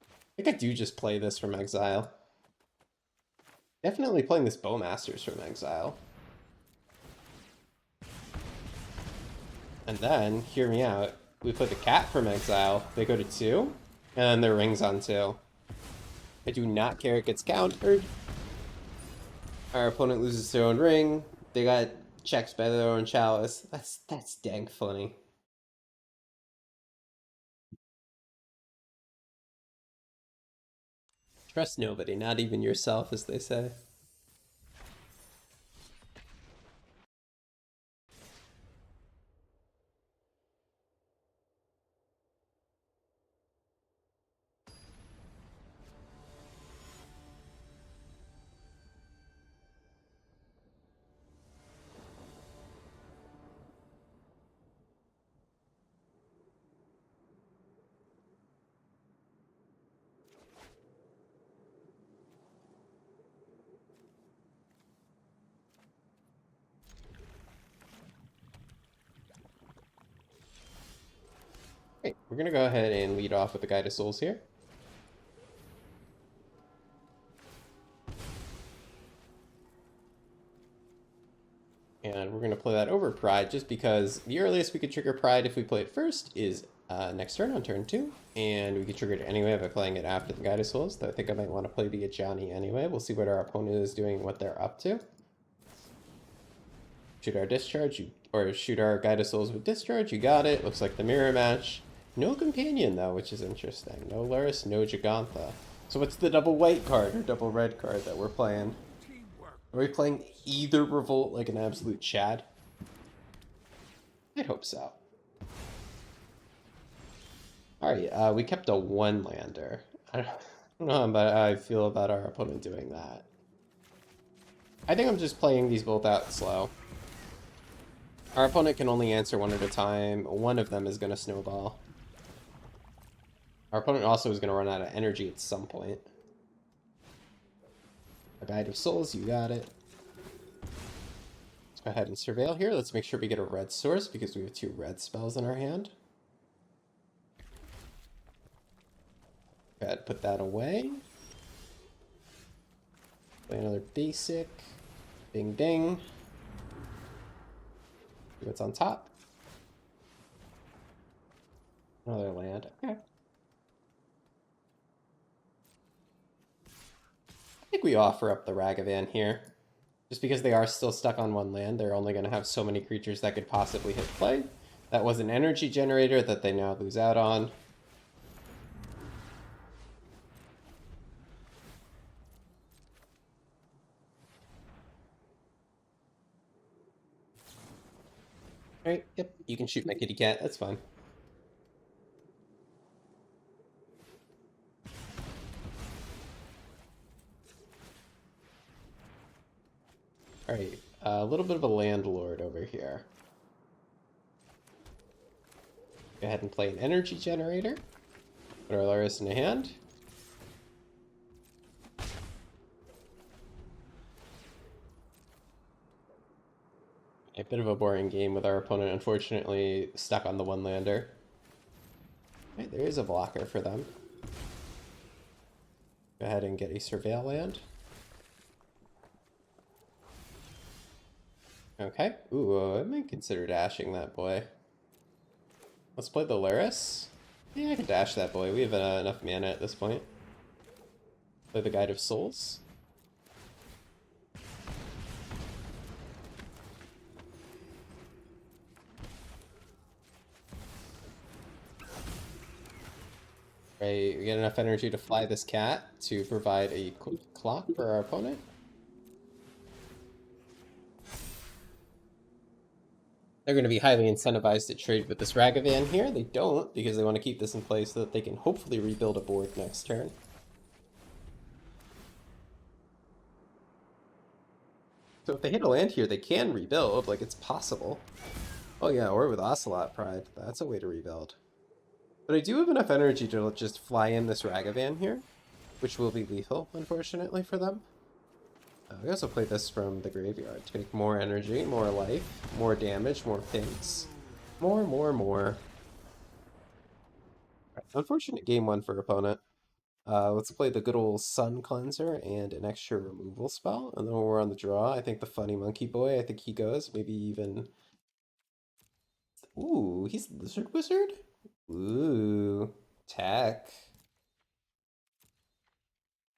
I think I do just play this from exile. Definitely playing this Bowmasters from exile. And then, hear me out, we put the cat from exile, they go to 2, and then their ring's on 2. I do not care it gets countered. Our opponent loses their own ring, they got checks by their own chalice. That's dang funny. Trust nobody, not even yourself, as they say. Okay, we're gonna go ahead and lead off with the Guide of Souls here. And we're going to play that over Pride just because the earliest we could trigger Pride if we play it first is next turn on turn 2. And we could trigger it anyway by playing it after the Guide of Souls, though I think I might want to play the Ajani anyway. We'll see what our opponent is doing, what they're up to. Shoot our Discharge, or shoot our Guide of Souls with Discharge, you got it. Looks like the mirror match. No Companion though, which is interesting. No Lurrus, no Gigantha. So what's the double white card or double red card that we're playing? Are we playing either Revolt like an absolute Chad? I hope so. Alright, we kept a 1-lander. I don't know how I feel about our opponent doing that. I think I'm just playing these both out slow. Our opponent can only answer one at a time. One of them is going to snowball. Our opponent also is going to run out of energy at some point. A Guide of Souls, you got it. Let's go ahead and surveil here. Let's make sure we get a red source because we have 2 red spells in our hand. Go ahead, put that away. Play another basic. Ding ding. See what's on top. Another land. Okay. I think we offer up the Ragavan here. Just because they are still stuck on 1 land, they're only going to have so many creatures that could possibly hit play. That was an energy generator that they now lose out on. Alright, yep, you can shoot my kitty cat, that's fine. Alright, a little bit of a landlord over here. Go ahead and play an energy generator. Put our Lurrus in a hand. A bit of a boring game with our opponent unfortunately stuck on the 1-lander. Right, there is a blocker for them. Go ahead and get a Surveil land. Okay. Ooh, I might consider dashing that boy. Let's play the Lurrus. Yeah, I can dash that boy. We have enough mana at this point. Play the Guide of Souls. Right, we get enough energy to fly this cat to provide a quick clock for our opponent. They're going to be highly incentivized to trade with this Ragavan here. They don't, because they want to keep this in place so that they can hopefully rebuild a board next turn. So if they hit a land here, they can rebuild, like it's possible. Oh yeah, or with Ocelot Pride, that's a way to rebuild. But I do have enough energy to just fly in this Ragavan here, which will be lethal, unfortunately, for them. We also play this from the graveyard to make more energy, more life, more damage, more things. More. Right, unfortunate game one for opponent. Let's play the good old Sun Cleanser and an extra removal spell. And then when we're on the draw, I think the funny monkey boy, I think he goes. Maybe even... Ooh, he's Lizard Wizard? Ooh, tech.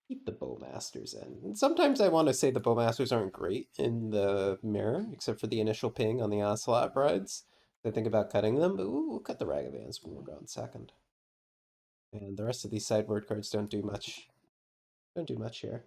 Keep the Bowmasters in. And sometimes I want to say the Bowmasters aren't great in the mirror, except for the initial ping on the Ocelot Brides. I think about cutting them, but ooh, we'll cut the Ragavans when we're going second. And the rest of these sideboard cards don't do much. Don't do much here.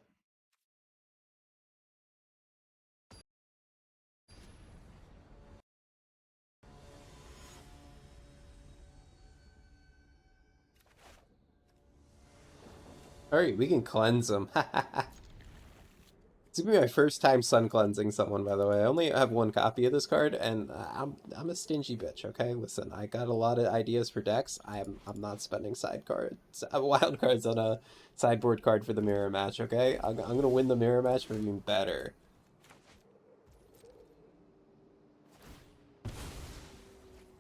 Alright, we can cleanse them. It's gonna be my first time sun cleansing someone, by the way. I only have one copy of this card, and I'm a stingy bitch. Okay, listen, I got a lot of ideas for decks. I'm not spending wild cards on a sideboard card for the mirror match. Okay, I'm gonna win the mirror match for being better.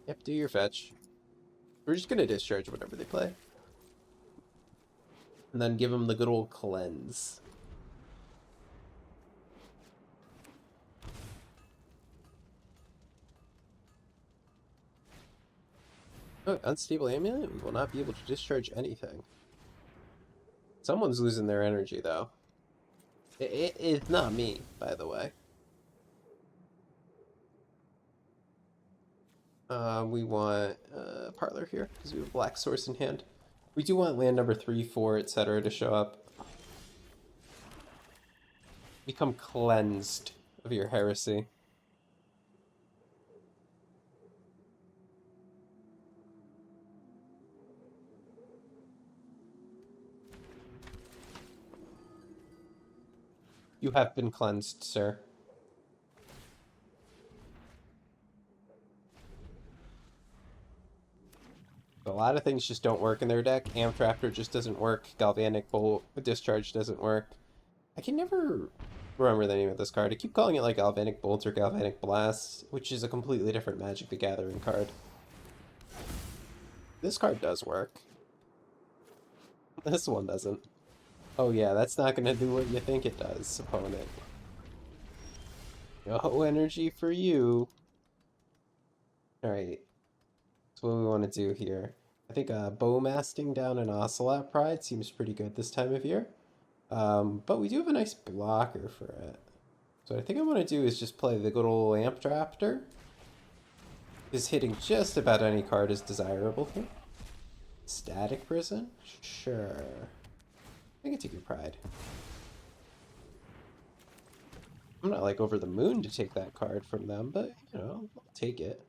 Yep, do your fetch. We're just gonna discharge whatever they play, and then give them the good old cleanse. Oh, unstable amulet? We will not be able to discharge anything. Someone's losing their energy, though. It's not me, by the way. We want Parlor here, because we have Black Source in hand. We do want land number 3, 4, etc. to show up. Become cleansed of your heresy. You have been cleansed, sir. A lot of things just don't work in their deck. Amtraptor just doesn't work. Galvanic Bolt Discharge doesn't work. I can never remember the name of this card. I keep calling it like Galvanic Bolt or Galvanic Blast, which is a completely different Magic the Gathering card. This card does work. This one doesn't. Oh yeah, that's not gonna do what you think it does, opponent. No energy for you. Alright. That's what we want to do here. I think Bowmasting down an Ocelot Pride seems pretty good this time of year. But we do have a nice blocker for it. So what I think I want to do is just play the good old Amtraptor. Because hitting just about any card is desirable here. Static Prison? Sure. I can take your Pride. I'm not like over the moon to take that card from them, but you know, I'll take it.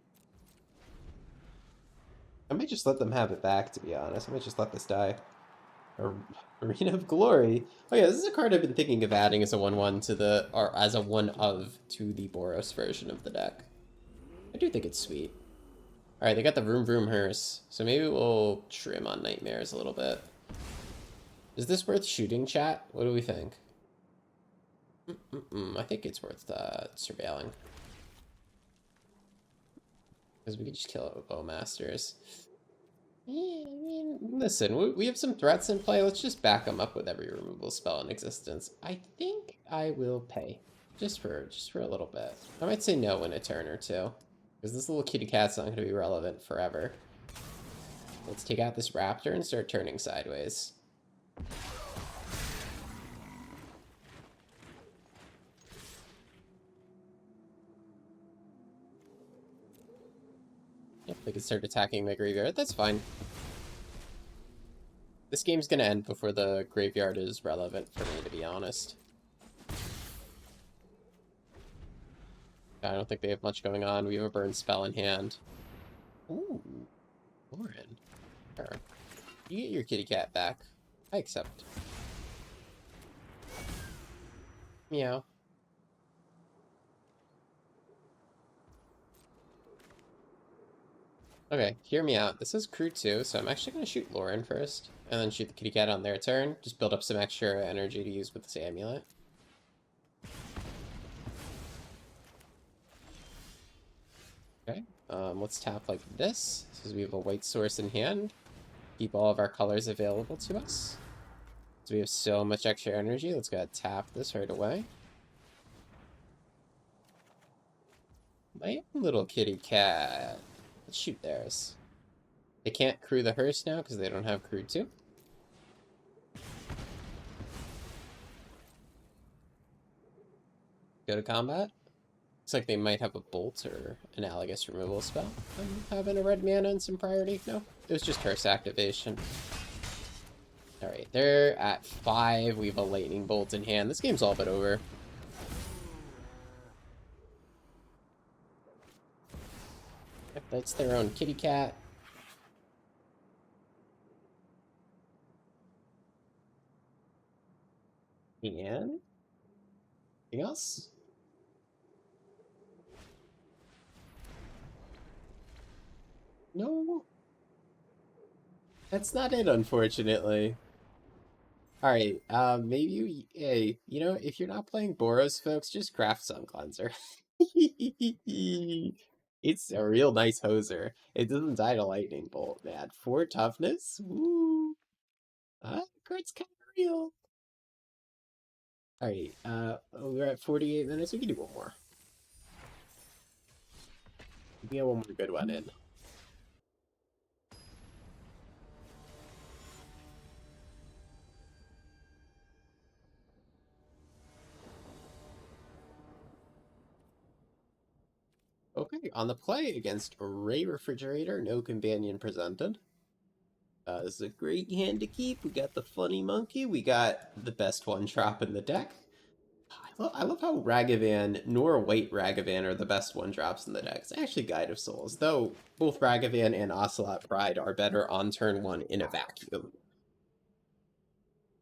I might just let them have it back, to be honest. I might just let this die. Arena of Glory. Oh yeah, this is a card I've been thinking of adding as a 1/1 to the, or as a 1/of to the Boros version of the deck. I do think it's sweet. Alright, they got the Vroom Vroom Hearse, so maybe we'll trim on Nightmares a little bit. Is this worth shooting, chat? What do we think? I think it's worth surveilling. Because we could just kill it with Bowmasters. Yeah, I mean, listen, we have some threats in play. Let's just back them up with every removal spell in existence. I think I will pay. Just for a little bit. I might say no in a turn or two. Because this little kitty cat's not going to be relevant forever. Let's take out this raptor and start turning sideways. Yep, they can start attacking my graveyard. That's fine. This game's going to end before the graveyard is relevant for me, to be honest. I don't think they have much going on. We have a burn spell in hand. Ooh, Lauren. Sure. You get your kitty cat back. I accept. Meow. Okay, hear me out. This is crew 2, so I'm actually going to shoot Lauren first, and then shoot the kitty cat on their turn. Just build up some extra energy to use with this amulet. Okay, let's tap like this, because we have a white source in hand. Keep all of our colors available to us. So we have so much extra energy, let's go ahead and tap this right away. My little kitty cat. Let's shoot theirs. They can't crew the hearse now because they don't have crew 2. Go to combat. Looks like they might have a bolt or analogous removal spell. I'm having a red mana and some priority. No, it was just hearse activation. Alright, they're at 5. We have a lightning bolt in hand. This game's all but over. Yep, that's their own kitty cat. And anything else? No. That's not it, unfortunately. Alright, maybe you, hey, you know, if you're not playing Boros, folks, just craft Sun Cleanser. It's a real nice hoser. It doesn't die to lightning bolt, man. 4 toughness? Woo! Card's kind of real. Alright, we're at 48 minutes. We can do one more. We can get one more good one in. Okay, on the play against Ray Refrigerator, no companion presented. This is a great hand to keep. We got the funny monkey. We got the best one drop in the deck. I love how Ragavan nor White Ragavan are the best one drops in the deck. It's actually Guide of Souls, though both Ragavan and Ocelot Pride are better on turn 1 in a vacuum.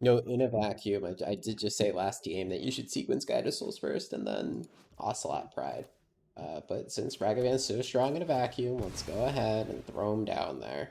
No, in a vacuum. I did just say last game that you should sequence Guide of Souls first and then Ocelot Pride. But since Ragavan's so strong in a vacuum, let's go ahead and throw him down there.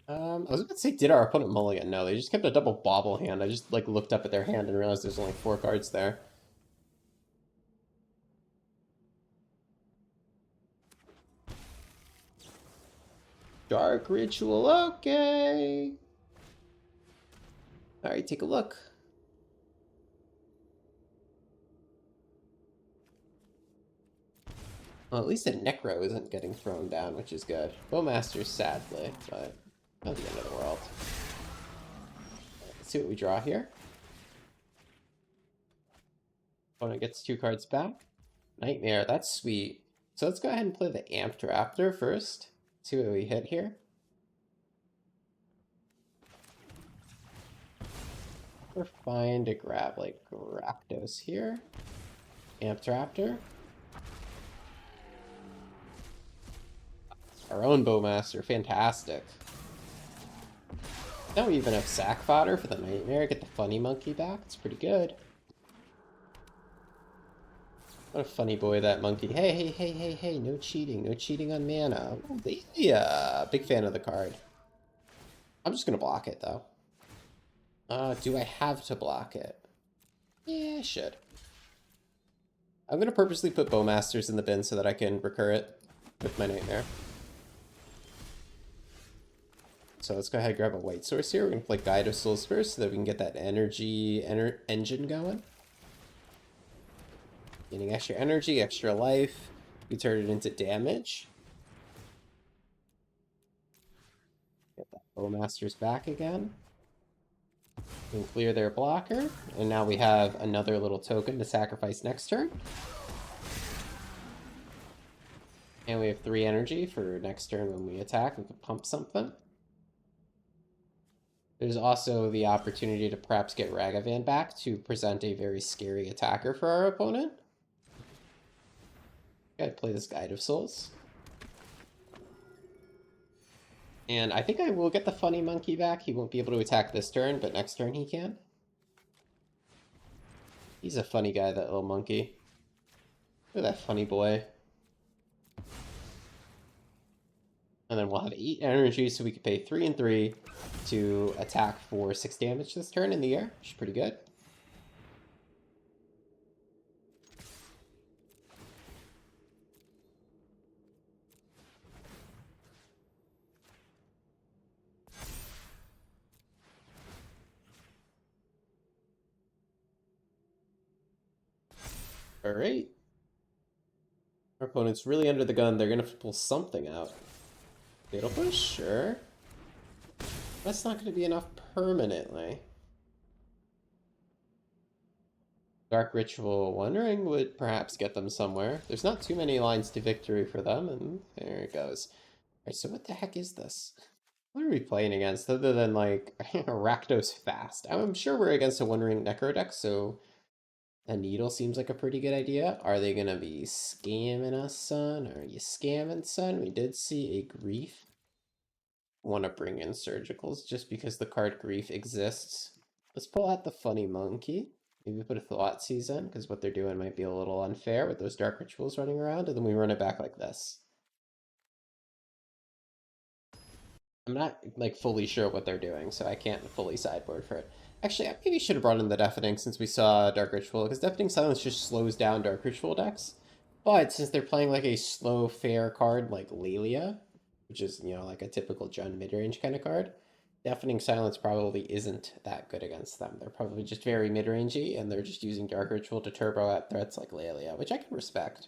I was about to say, did our opponent mulligan? No, they just kept a double bobble hand. I just like looked up at their hand and realized there's only 4 cards there. Dark Ritual, okay. Alright, take a look. Well, at least a Necro isn't getting thrown down, which is good. Bowmaster, sadly, but not the end of the world. Let's see what we draw here. Opponent gets 2 cards back. Nightmare, that's sweet. So let's go ahead and play the Amped Raptor first. See what we hit here. We're fine to grab like Rakdos here. Amped Raptor. Our own Bowmaster, fantastic. Now we even have sack fodder for the Nightmare, get the funny monkey back, it's pretty good. What a funny boy, that monkey. Hey, hey, hey, hey, hey, no cheating. No cheating on mana. Oh, yeah, big fan of the card. I'm just gonna block it, though. Do I have to block it? Yeah, I should. I'm gonna purposely put Bowmasters in the bin so that I can recur it with my Nightmare. So let's go ahead and grab a white source here. We're gonna play Guide of Souls first so that we can get that energy engine going. Getting extra energy, extra life. We turn it into damage. Get that Bowmasters back again. We can clear their blocker. And now we have another little token to sacrifice next turn. And we have 3 energy for next turn when we attack. We can pump something. There's also the opportunity to perhaps get Ragavan back to present a very scary attacker for our opponent. Gotta play this Guide of Souls. And I think I will get the funny monkey back. He won't be able to attack this turn, but next turn he can. He's a funny guy, that little monkey. Look at that funny boy. And then we'll have 8 energy, so we can pay 3 and 3 to attack for 6 damage this turn in the air, which is pretty good. Alright. Our opponent's really under the gun. They're going to pull something out. Fatal Push? Sure. That's not going to be enough permanently. Dark Ritual Wondering would perhaps get them somewhere. There's not too many lines to victory for them, and there it goes. Alright, so what the heck is this? What are we playing against other than, like, Rakdos Fast? I'm sure we're against a Wondering Necro deck, so a Needle seems like a pretty good idea. Are they going to be scamming us, son? Are you scamming, son? We did see a Grief. Want to bring in Surgicals just because the card Grief exists. Let's pull out the Funny Monkey. Maybe put a Thoughtseize in, because what they're doing might be a little unfair with those Dark Rituals running around, and then we run it back like this. I'm not, like, fully sure what they're doing, so I can't fully sideboard for it. Actually, I maybe should have brought in the Deafening since we saw Dark Ritual, because Deafening Silence just slows down Dark Ritual decks. But since they're playing, like, a slow, fair card like Lelia, which is, you know, like a typical Jund midrange kind of card, Deafening Silence probably isn't that good against them. They're probably just very midrangey, and they're just using Dark Ritual to turbo out threats like Lelia, which I can respect.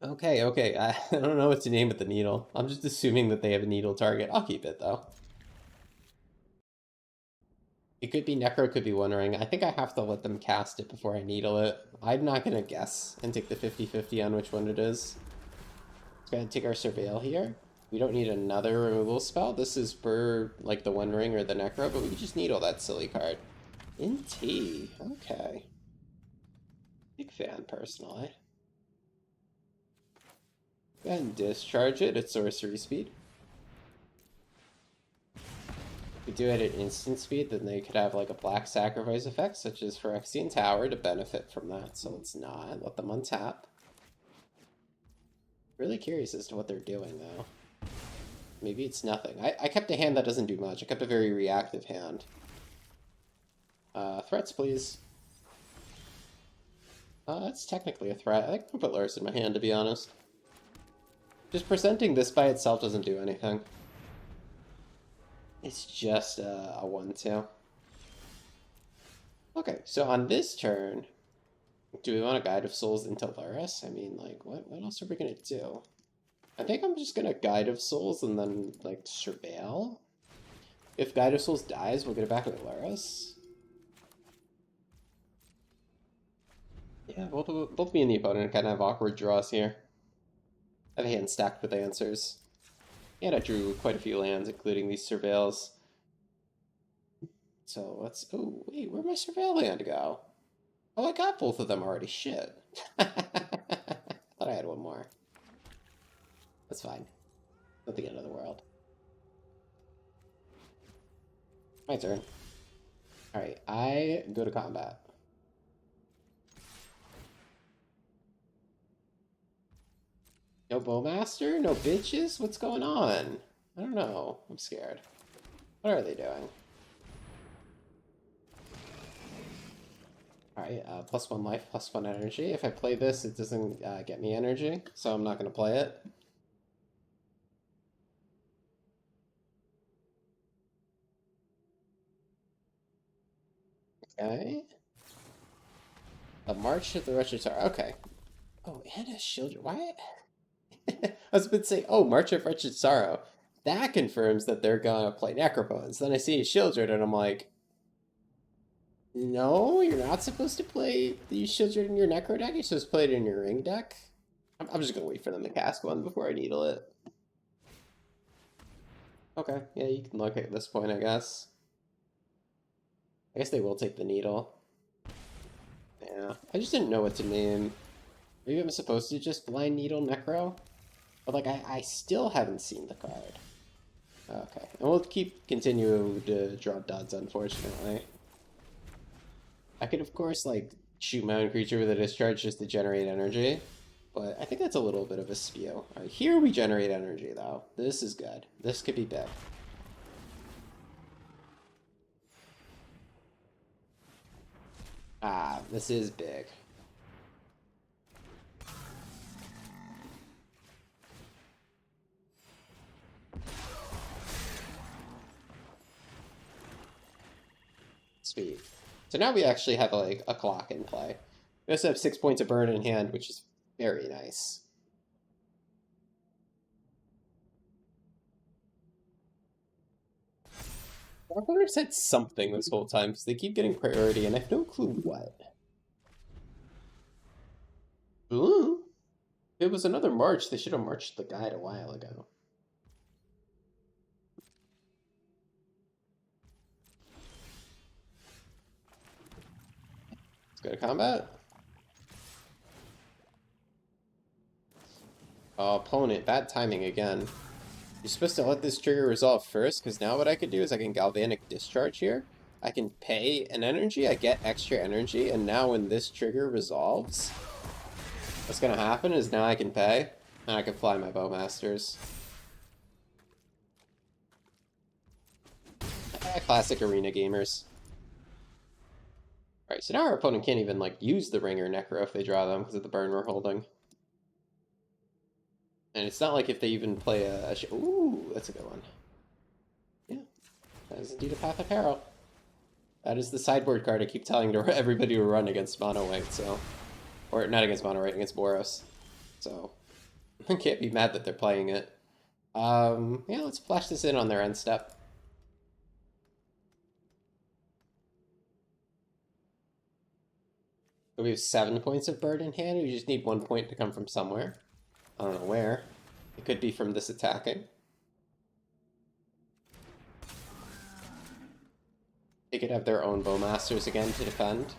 Okay, okay. I don't know what to name with the needle. I'm just assuming that they have a needle target. I'll keep it, though. It could be Necro, could be Wondering. I think I have to let them cast it before I needle it. I'm not going to guess and take the 50-50 on which one it is. Let's go ahead and take our Surveil here. We don't need another removal spell. This is for, like, the Wondering or the Necro, but we can just needle that silly card. In T. Okay. Big fan, personally. Go ahead and discharge it at sorcery speed. If we do it at instant speed, then they could have like a black sacrifice effect, such as Phyrexian Tower, to benefit from that. So let's not let them untap. Really curious as to what they're doing, though. Maybe it's nothing. I kept a hand that doesn't do much. I kept a very reactive hand. Threats, please. That's technically a threat. I can put Lurrus in my hand, to be honest. Just presenting this by itself doesn't do anything. It's just a 1-2. Okay, so on this turn, do we want a Guide of Souls into Lurrus? I mean, like, what else are we going to do? I think I'm just going to Guide of Souls and then, like, Surveil. If Guide of Souls dies, we'll get it back with Lurrus. Yeah, both me and the opponent kind of have awkward draws here. I have a hand stacked with answers. And I drew quite a few lands, including these Surveils. So let's... Oh, wait, where'd my Surveil land go? Oh, I got both of them already. Shit. Thought I had one more. That's fine. Nothing out of the world. My turn. Alright, I go to combat. No Bowmaster? No bitches? What's going on? I don't know. I'm scared. What are they doing? Alright, +1 life, +1 energy. If I play this, it doesn't get me energy, so I'm not going to play it. Okay. A March to the Wretched Sorrow. Okay. Oh, and a Shield. Why? I was about to say, oh, March of Wretched Sorrow. That confirms that they're gonna play Necrophones. Then I see a Shieldred, and I'm like, no, you're not supposed to play these Shieldred in your Necro deck. You're supposed to play it in your Ring deck. I'm just gonna wait for them to cast one before I needle it. Okay, yeah, you can look at this point, I guess. I guess they will take the needle. Yeah, I just didn't know what to name. Maybe I'm supposed to just Blind Needle Necro? But, like, I still haven't seen the card. Okay, and we'll continue to draw duds, unfortunately. I could, of course, like, shoot my own creature with a discharge just to generate energy. But I think that's a little bit of a spew. Alright, here we generate energy, though. This is good. This could be big. Ah, this is big. Sweet. So now we actually have like a clock in play. We also have 6 points of burn in hand, which is very nice. Dark said something this whole time because they keep getting priority, and I have no clue what. Ooh. If it was another march, they should have marched the guide a while ago. Let's go to combat. Oh, opponent, bad timing again. You're supposed to let this trigger resolve first, because now what I could do is I can Galvanic Discharge here. I can pay an energy, I get extra energy, and now when this trigger resolves, what's going to happen is now I can pay, and I can fly my Bowmasters. Classic arena gamers. Alright, so now our opponent can't even, like, use the Ring or Necro if they draw them because of the burn we're holding. And it's not like if they even play a ooh, that's a good one. Yeah, that is indeed a Path of Peril. That is the sideboard card I keep telling everybody to run against Mono White, so... Or not against Mono White, against Boros. So, I can't be mad that they're playing it. Yeah, let's flash this in on their end step. So we have 7 points of burn in hand, we just need 1 point to come from somewhere. I don't know where. It could be from this attacking. They could have their own Bowmasters again to defend.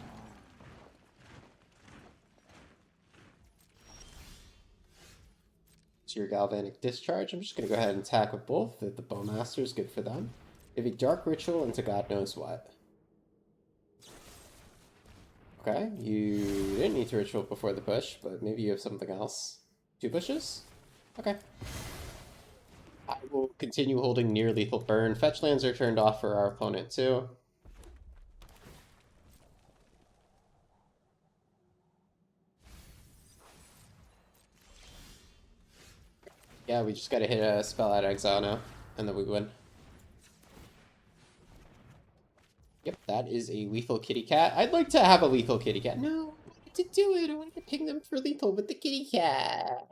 So your Galvanic Discharge, I'm just going to go ahead and attack with both. The Bowmaster is good for them. They have a Dark Ritual into God knows what. Okay, you didn't need to Ritual before the push, but maybe you have something else. 2 pushes? Okay. I will continue holding near lethal burn. Fetch lands are turned off for our opponent too. Yeah, we just gotta hit a spell out of exile now, and then we win. Yep, that is a lethal kitty cat. I'd like to have a lethal kitty cat. No, I wanted to do it. I wanted to ping them for lethal with the kitty cat.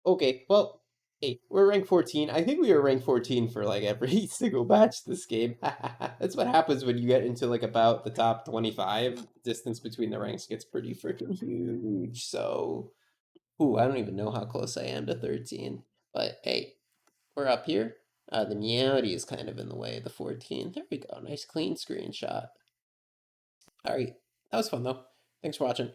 Okay, well, hey, we're rank 14. I think we were rank 14 for like every single match this game. That's what happens when you get into like about the top 25. Distance between the ranks gets pretty freaking huge. So, ooh, I don't even know how close I am to 13. But hey, we're up here. The meowdy is kind of in the way, the 14. There we go. Nice clean screenshot. All right. That was fun, though. Thanks for watching.